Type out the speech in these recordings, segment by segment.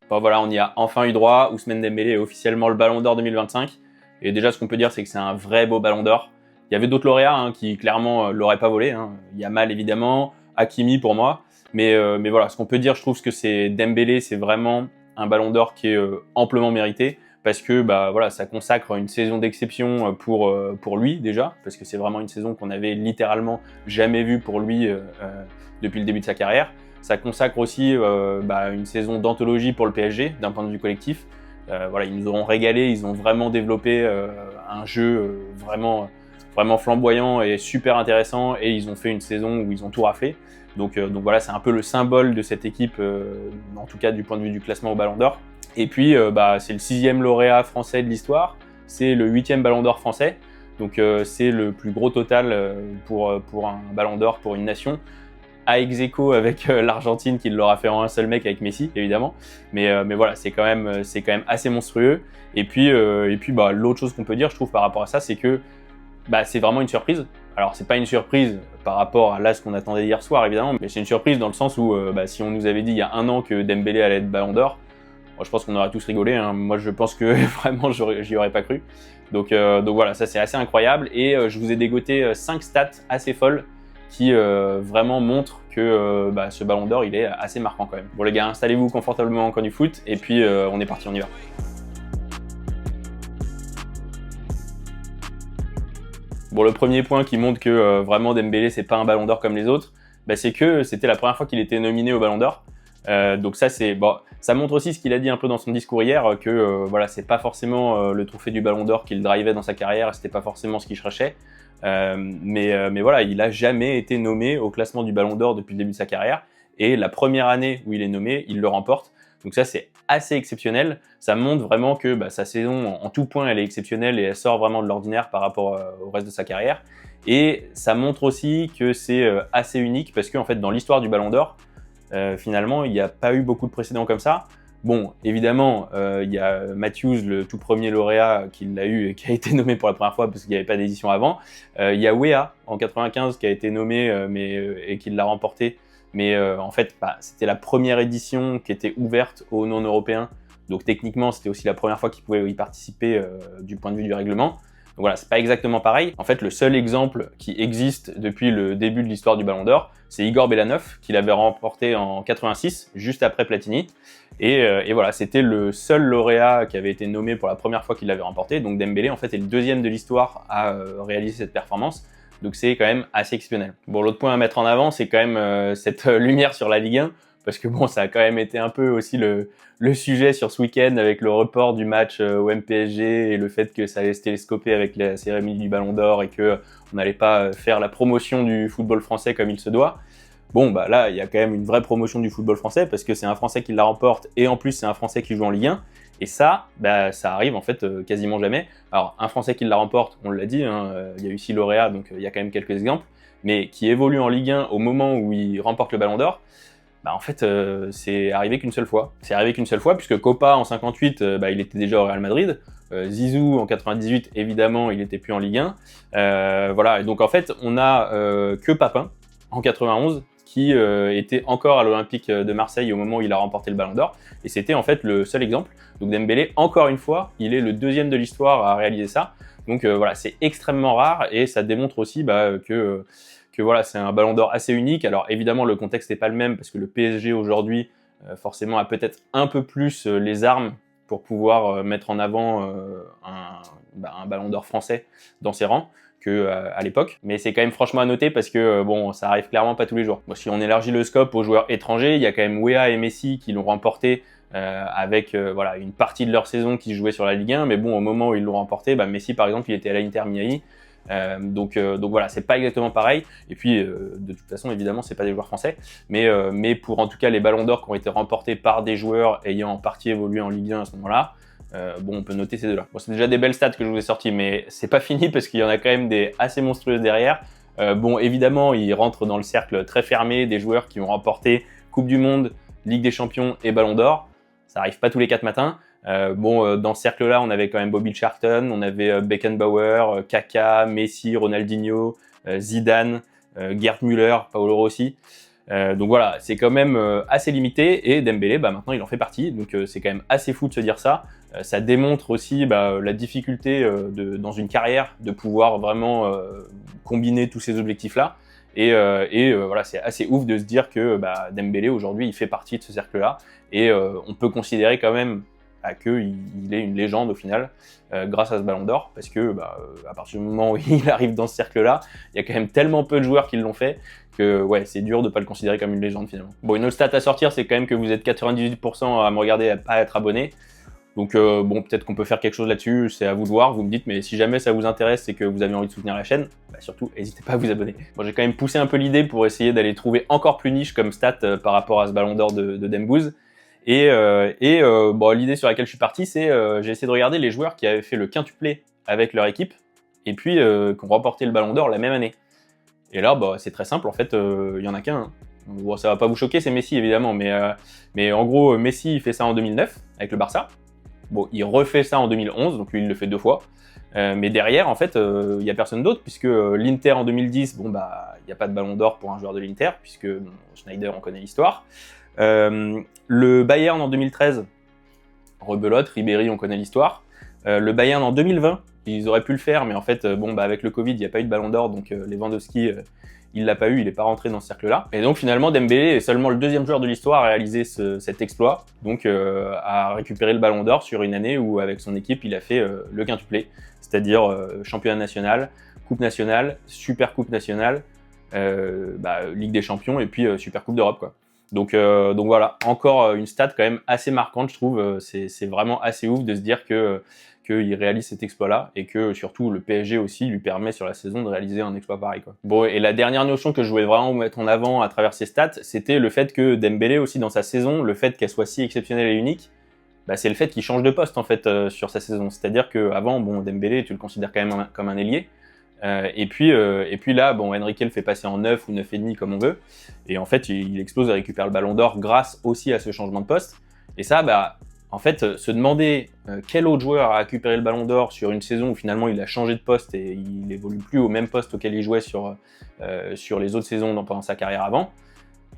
Bon, voilà, on y a enfin eu droit. Ousmane Dembélé est officiellement le Ballon d'Or 2025. Et déjà, ce qu'on peut dire, c'est que c'est un vrai beau Ballon d'Or. Il y avait d'autres lauréats qui clairement l'auraient pas volé. Yamal évidemment, Hakimi pour moi. Mais voilà, ce qu'on peut dire, je trouve que c'est Dembélé, c'est vraiment un Ballon d'Or qui est amplement mérité parce que voilà, ça consacre une saison d'exception pour lui déjà, parce que c'est vraiment une saison qu'on avait littéralement jamais vue pour lui depuis le début de sa carrière. Ça consacre aussi une saison d'anthologie pour le PSG d'un point de vue collectif. Voilà, ils nous auront régalé, ils ont vraiment développé un jeu vraiment flamboyant et super intéressant, et ils ont fait une saison où ils ont tout raflé. Donc voilà, c'est un peu le symbole de cette équipe, en tout cas du point de vue du classement au Ballon d'Or. Et puis c'est le 6e lauréat français de l'histoire, c'est le 8e Ballon d'Or français, donc c'est le plus gros total pour un Ballon d'Or pour une nation, à ex-aequo avec l'Argentine qui l'aura fait en un seul mec avec Messi évidemment, mais voilà, c'est quand même assez monstrueux. Et puis l'autre chose qu'on peut dire, je trouve, par rapport à ça, c'est que c'est vraiment une surprise. Alors c'est pas une surprise par rapport à là ce qu'on attendait hier soir évidemment, mais c'est une surprise dans le sens où si on nous avait dit il y a un an que Dembélé allait être Ballon d'Or, moi, je pense qu'on aurait tous rigolé. Moi je pense que vraiment j'y aurais pas cru. Donc voilà, ça c'est assez incroyable, et je vous ai dégoté 5 stats assez folles qui vraiment montrent que ce Ballon d'Or il est assez marquant quand même. Bon les gars, installez-vous confortablement en camp du foot, et puis on est parti, on y va. Bon, le premier point qui montre que vraiment Dembélé c'est pas un Ballon d'Or comme les autres, c'est que c'était la première fois qu'il était nominé au Ballon d'Or. Donc ça c'est bon, ça montre aussi ce qu'il a dit un peu dans son discours hier, que voilà, c'est pas forcément le trophée du Ballon d'Or qu'il drivait dans sa carrière, c'était pas forcément ce qu'il cherchait. Mais voilà, il a jamais été nommé au classement du Ballon d'Or depuis le début de sa carrière, et la première année où il est nommé, il le remporte. Donc ça c'est assez exceptionnel. Ça montre vraiment que sa saison en tout point elle est exceptionnelle, et elle sort vraiment de l'ordinaire par rapport au reste de sa carrière. Et ça montre aussi que c'est assez unique, parce qu'en fait dans l'histoire du Ballon d'Or, finalement il n'y a pas eu beaucoup de précédents comme ça. Bon, évidemment, il y a Matthews, le tout premier lauréat, qui l'a eu et qui a été nommé pour la première fois parce qu'il n'y avait pas d'édition avant. Il y a Weah en 95 qui a été nommé et qui l'a remporté. Mais en fait, c'était la première édition qui était ouverte aux non-européens. Donc techniquement, c'était aussi la première fois qu'ils pouvaient y participer du point de vue du règlement. Donc voilà, c'est pas exactement pareil. En fait, le seul exemple qui existe depuis le début de l'histoire du Ballon d'Or, c'est Igor Belanov, qui l'avait remporté en 86, juste après Platini. Et voilà, c'était le seul lauréat qui avait été nommé pour la première fois qu'il l'avait remporté. Donc Dembélé, en fait, est le deuxième de l'histoire à réaliser cette performance. Donc c'est quand même assez exceptionnel. Bon, l'autre point à mettre en avant, c'est quand même cette lumière sur la Ligue 1, parce que bon, ça a quand même été un peu aussi le sujet sur ce week-end avec le report du match OM-PSG et le fait que ça allait se télescoper avec la cérémonie du Ballon d'Or et que on n'allait pas faire la promotion du football français comme il se doit. Bon, là, il y a quand même une vraie promotion du football français, parce que c'est un Français qui la remporte, et en plus c'est un Français qui joue en Ligue 1. Et ça, ça arrive en fait quasiment jamais. Alors, un Français qui la remporte, on l'a dit, il y a eu 6 lauréats, donc il y a quand même quelques exemples, mais qui évolue en Ligue 1 au moment où il remporte le Ballon d'Or, en fait, c'est arrivé qu'une seule fois. C'est arrivé qu'une seule fois, puisque Copa en 58, il était déjà au Real Madrid. Zizou en 98, évidemment, il était plus en Ligue 1. Voilà, et donc en fait, on a que Papin en 91 qui était encore à l'Olympique de Marseille au moment où il a remporté le Ballon d'Or, et c'était en fait le seul exemple. Donc Dembélé, encore une fois, il est le deuxième de l'histoire à réaliser ça. Donc voilà, c'est extrêmement rare, et ça démontre aussi que voilà, c'est un Ballon d'Or assez unique. Alors évidemment, le contexte n'est pas le même, parce que le PSG aujourd'hui, forcément, a peut-être un peu plus les armes pour pouvoir mettre en avant un Ballon d'Or français dans ses rangs qu'à l'époque. Mais c'est quand même franchement à noter, parce que bon, ça arrive clairement pas tous les jours. Bon, si on élargit le scope aux joueurs étrangers, il y a quand même Weah et Messi qui l'ont remporté avec voilà, une partie de leur saison qui jouait sur la Ligue 1. Mais bon, au moment où ils l'ont remporté, Messi par exemple, il était à l'Inter Miami. Donc voilà, c'est pas exactement pareil. Et puis de toute façon, évidemment, c'est pas des joueurs français, mais pour en tout cas les Ballons d'Or qui ont été remportés par des joueurs ayant en partie évolué en Ligue 1 à ce moment-là, on peut noter ces deux-là. Bon, c'est déjà des belles stats que je vous ai sorties, mais c'est pas fini, parce qu'il y en a quand même des assez monstrueuses derrière. Bon, évidemment, ils rentrent dans le cercle très fermé des joueurs qui ont remporté Coupe du Monde, Ligue des Champions et Ballon d'Or. Ça arrive pas tous les 4 matins. Dans ce cercle-là, on avait quand même Bobby Charlton, on avait Beckenbauer, Kaka, Messi, Ronaldinho, Zidane, Gerd Müller, Paolo Rossi. Donc voilà, c'est quand même assez limité et Dembélé, maintenant il en fait partie, donc c'est quand même assez fou de se dire ça. Ça démontre aussi la difficulté dans une carrière de pouvoir vraiment combiner tous ces objectifs-là. Voilà, c'est assez ouf de se dire que Dembélé aujourd'hui il fait partie de ce cercle-là et on peut considérer quand même qu'il est une légende au final grâce à ce Ballon d'Or parce que à partir du moment où il arrive dans ce cercle-là, il y a quand même tellement peu de joueurs qui l'ont fait que ouais, c'est dur de pas le considérer comme une légende finalement. Bon, une autre stat à sortir, c'est quand même que vous êtes 98% à me regarder et à pas être abonné. Donc bon, peut-être qu'on peut faire quelque chose là-dessus, c'est à vous de voir, vous me dites, mais si jamais ça vous intéresse et que vous avez envie de soutenir la chaîne, surtout, n'hésitez pas à vous abonner. Bon, j'ai quand même poussé un peu l'idée pour essayer d'aller trouver encore plus niche comme stat par rapport à ce Ballon d'Or de Dembouz. Bon, l'idée sur laquelle je suis parti, c'est j'ai essayé de regarder les joueurs qui avaient fait le quintuplé avec leur équipe et puis qui ont remporté le Ballon d'Or la même année. Et là, c'est très simple, en fait, il y en a qu'un. Hein. Bon, ça va pas vous choquer, c'est Messi évidemment, mais en gros, Messi il fait ça en 2009 avec le Barça. Bon, il refait ça en 2011, donc lui il le fait 2 fois. Mais derrière, en fait, il n'y a personne d'autre, puisque l'Inter en 2010, il n'y a pas de Ballon d'Or pour un joueur de l'Inter, puisque Schneider, on connaît l'histoire. Le Bayern en 2013, rebelote, Ribéry, on connaît l'histoire. Le Bayern en 2020, ils auraient pu le faire, mais en fait, avec le Covid, il n'y a pas eu de Ballon d'Or, donc Lewandowski, il l'a pas eu, il n'est pas rentré dans ce cercle-là. Et donc finalement, Dembélé est seulement le deuxième joueur de l'histoire à réaliser cet exploit, donc à récupérer le Ballon d'Or sur une année où, avec son équipe, il a fait le quintuplé, c'est-à-dire championnat national, coupe nationale, super coupe nationale, Ligue des Champions et puis super coupe d'Europe, quoi. Donc voilà, encore une stat quand même assez marquante, je trouve. C'est vraiment assez ouf de se dire qu'il réalise cet exploit-là et que surtout le PSG aussi lui permet sur la saison de réaliser un exploit pareil, quoi. Bon, et la dernière notion que je voulais vraiment mettre en avant à travers ces stats, c'était le fait que Dembélé aussi dans sa saison, le fait qu'elle soit si exceptionnelle et unique, c'est le fait qu'il change de poste en fait sur sa saison. C'est-à-dire qu'avant, Dembélé, tu le considères quand même comme un ailier. Et puis là, Enrique le fait passer en 9 ou 9,5 comme on veut. Et en fait, il explose et récupère le Ballon d'Or grâce aussi à ce changement de poste. Et ça, en fait, se demander quel autre joueur a récupéré le Ballon d'Or sur une saison où finalement il a changé de poste et il évolue plus au même poste auquel il jouait sur les autres saisons pendant sa carrière avant,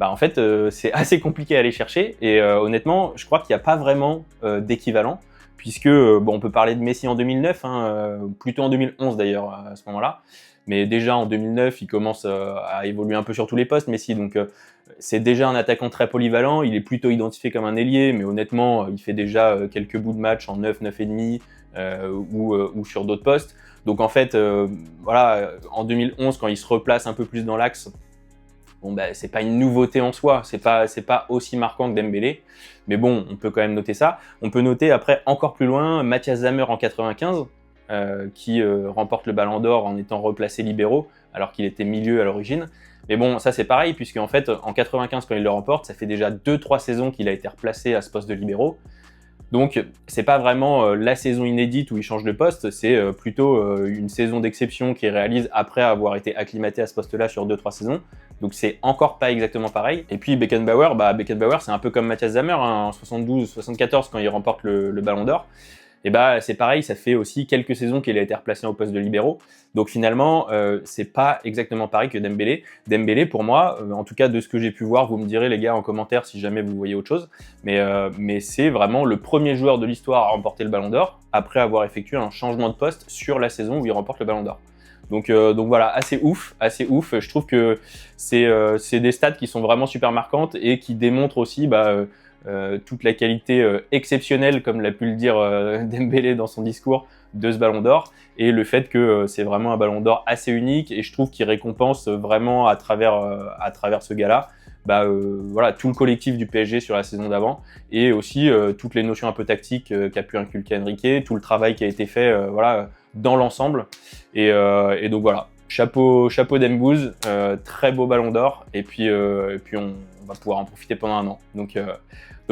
en fait, c'est assez compliqué à aller chercher. Et honnêtement, je crois qu'il n'y a pas vraiment d'équivalent. Puisque, on peut parler de Messi en 2009, plutôt en 2011 d'ailleurs, à ce moment-là. Mais déjà en 2009, il commence à évoluer un peu sur tous les postes, Messi. Donc c'est déjà un attaquant très polyvalent, il est plutôt identifié comme un ailier, mais honnêtement, il fait déjà quelques bouts de match en 9, 9,5 ou sur d'autres postes. Donc en fait, en 2011, quand il se replace un peu plus dans l'axe, c'est pas une nouveauté en soi, c'est pas aussi marquant que Dembélé, mais bon, on peut quand même noter ça. On peut noter après encore plus loin Matthias Sammer en 95, qui remporte le Ballon d'Or en étant replacé libéraux, alors qu'il était milieu à l'origine. Mais bon, ça c'est pareil, puisque en fait, en 95, quand il le remporte, ça fait déjà 2-3 saisons qu'il a été replacé à ce poste de libéraux. Donc, c'est pas vraiment la saison inédite où il change de poste, c'est plutôt une saison d'exception qu'il réalise après avoir été acclimaté à ce poste-là sur 2-3 saisons. Donc, c'est encore pas exactement pareil. Et puis, Beckenbauer, c'est un peu comme Matthias Sammer, en 72-74 quand il remporte le Ballon d'Or. Et c'est pareil, ça fait aussi quelques saisons qu'il a été replacé au poste de libéraux. Donc finalement, c'est pas exactement pareil que Dembélé. Dembélé, pour moi, en tout cas de ce que j'ai pu voir, vous me direz les gars en commentaire si jamais vous voyez autre chose, mais c'est vraiment le premier joueur de l'histoire à remporter le Ballon d'Or après avoir effectué un changement de poste sur la saison où il remporte le Ballon d'Or. Donc voilà, assez ouf. Je trouve que c'est des stats qui sont vraiment super marquantes et qui démontrent aussi toute la qualité exceptionnelle, comme l'a pu le dire Dembélé dans son discours, de ce Ballon d'Or, et le fait que c'est vraiment un Ballon d'Or assez unique, et je trouve qu'il récompense vraiment à travers ce gars-là, tout le collectif du PSG sur la saison d'avant, et aussi toutes les notions un peu tactiques qu'a pu inculquer Enrique, tout le travail qui a été fait dans l'ensemble, et donc voilà. Chapeau Dembouz, très beau Ballon d'Or, et puis on va pouvoir en profiter pendant un an. Donc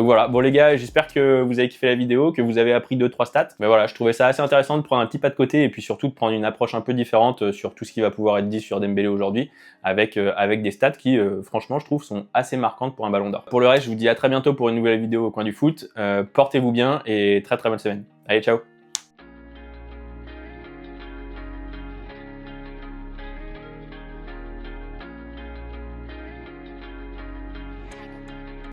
voilà, bon les gars, j'espère que vous avez kiffé la vidéo, que vous avez appris 2-3 stats. Mais voilà, je trouvais ça assez intéressant de prendre un petit pas de côté et puis surtout de prendre une approche un peu différente sur tout ce qui va pouvoir être dit sur Dembélé aujourd'hui, avec des stats qui, franchement, je trouve, sont assez marquantes pour un Ballon d'Or. Pour le reste, je vous dis à très bientôt pour une nouvelle vidéo au coin du foot. Portez-vous bien et très très bonne semaine. Allez, ciao!